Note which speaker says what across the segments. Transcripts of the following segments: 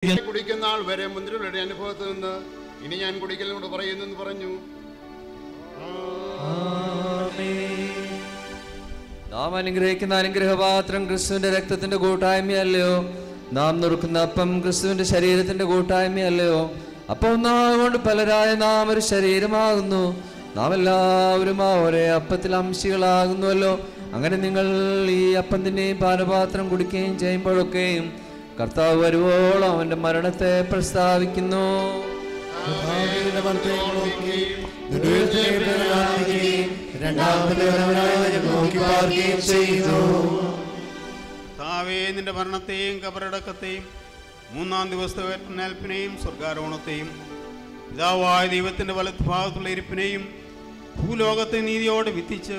Speaker 1: കുടിക്കുന്ന ആൾ വരെ മുന്തിരിയുടെ അനുഭവത്തിൽ നിന്ന് ഇനി ഞാൻ കുടിക്കലിനോട് പറയുന്നെന്ന് പറഞ്ഞു.
Speaker 2: നാം അനുഗ്രഹിക്കുന്ന അനുഗ്രഹപാത്രം ക്രിസ്തുവിന്റെ രക്തത്തിന്റെ കൂട്ടായ്മയല്ലയോ? നാം നുറുക്കുന്ന അപ്പം ക്രിസ്തുവിന്റെ ശരീരത്തിന്റെ കൂട്ടായ്മയല്ലയോ? അപ്പം ഒന്നാകൊണ്ട് പലരായ നാം ഒരു ശരീരമാകുന്നു. നാം എല്ലാവരും ആ ഒരേ അപ്പത്തിൽ അംശികളാകുന്നുവല്ലോ. അങ്ങനെ നിങ്ങൾ ഈ അപ്പത്തിന്റെയും പാനപാത്രം കുടിക്കുകയും ചെയ്യുമ്പോഴൊക്കെയും കർത്താവ് വരുവോളം അവന്റെ മരണത്തെ പ്രസ്താവിക്കുന്നു.
Speaker 3: നിന്റെ മരണത്തെയും കബറടക്കത്തെയും മൂന്നാം ദിവസത്തെ ഉയർത്തേൽപ്പിനെയും സ്വർഗാരോഹണത്തെയും പിതാവായ ദൈവത്തിന്റെ വലത്തുഭാഗത്തുള്ള ഇരിപ്പിനെയും ഭൂലോകത്തെ നീതിയോടെ വിധിച്ച്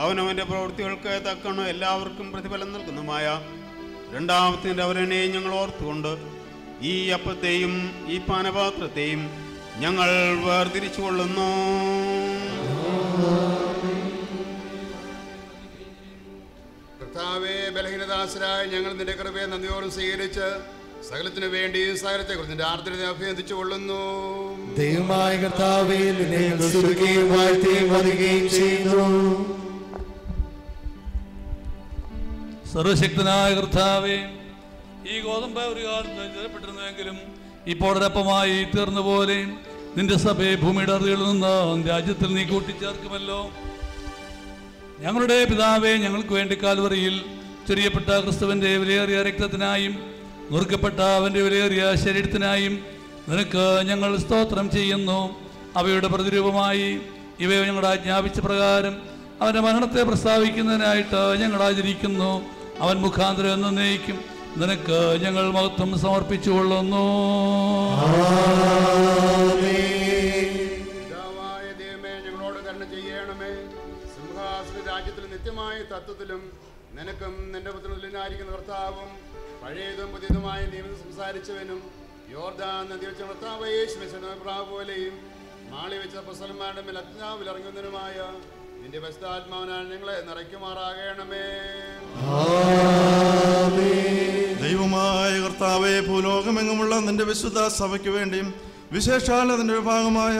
Speaker 3: അവനവന്റെ പ്രവൃത്തികൾക്ക് തക്കണം എല്ലാവർക്കും പ്രതിഫലം നൽകുന്നതുമായ രണ്ടാമത്തെ അവരനെ ഞങ്ങൾ ഓർത്തുകൊണ്ട് ഈ അപ്പത്തെയും ഈ പാനപാത്രത്തെയും ഞങ്ങൾ വേർതിരിച്ചു കൊള്ളുന്നു.
Speaker 1: കർത്താവേ, ബലഹീനദാസരായ ഞങ്ങൾ നിന്റെ കൃപയെ നന്ദിയോടും സ്വീകരിച്ച് സകലത്തിനു വേണ്ടിയും സകലത്തെ കുറിച്ച് നിന്റെ ആർദ്രത അഭ്യർത്ഥിച്ചു കൊള്ളുന്നു.
Speaker 4: ദൈവമായ കർത്താവേ, നിന്നെ സ്തുതിക്കുകയും വാഴ്ത്തുകയും വന്ദിക്കുകയും ചെയ്യുന്നു.
Speaker 5: സർവശക്തനായ കർത്താവേ, ഈ ഗോതമ്പ് ഒരു കാലത്ത് ചെറുപ്പെട്ടിരുന്നുവെങ്കിലും ഇപ്പോഴൊരപ്പമായി തീർന്ന പോലെ നിന്റെ സഭയെ ഭൂമിയുടെ അറുതികളിൽ നിന്ന് രാജ്യത്തിൽ നീ കൂട്ടിച്ചേർക്കുമല്ലോ. ഞങ്ങളുടെ പിതാവേ, ഞങ്ങൾക്ക് വേണ്ടി കാൽവറിയിൽ ചൊരിയപ്പെട്ട ക്രിസ്തുവിന്റെ വിലയേറിയ രക്തത്തിനായും നുറുക്കപ്പെട്ട അവന്റെ വിലയേറിയ ശരീരത്തിനായും നിനക്ക് ഞങ്ങൾ സ്തോത്രം ചെയ്യുന്നു. അവയുടെ പ്രതിരൂപമായി ഇവയെ ഞങ്ങൾ ആജ്ഞാപിച്ച പ്രകാരം അവന്റെ മരണത്തെ പ്രസ്താവിക്കുന്നതിനായിട്ട് ഞങ്ങൾ ആചരിക്കുന്നു. അവൻ മുഖാന്തരം എന്നേക്കും നിനക്ക് ഞങ്ങൾ മഹത്വം സമർപ്പിച്ചു കൊള്ളുന്നു.
Speaker 1: പിതാവായ ദൈവമേ, ഞങ്ങളോട് കരുണ ചെയ്യണമേ. സിംഹാസന രാജ്യത്തിൽ നിത്യമായ തത്വത്തിലും നിനക്കും നിന്റെ പുത്രനായിരിക്കുന്ന കർത്താവും പഴയതും പുതിയതുമായ നിയമം സംസാരിച്ചവനും യോർദാൻ നദി വെച്ച കർത്താവ് യേശുവിനെ പോലെയും മാളി വെച്ച അപ്പോസ്തലന്മാരുടെ മേൽ അത്യാവിൽ ഇറങ്ങുന്നതിനുമായ നിന്റെ പരിശുദ്ധാത്മാവിനാൽ ഞങ്ങളെ നിറയ്ക്കുമാറാകണമേ.
Speaker 6: ദൈവമായ കർത്താവേ, ഭൂലോകമെങ്ങുമുള്ള നിന്റെ വിശുദ്ധ സഭയ്ക്ക് വേണ്ടിയും വിശേഷാൽ അതിന്റെ വിഭാഗമായ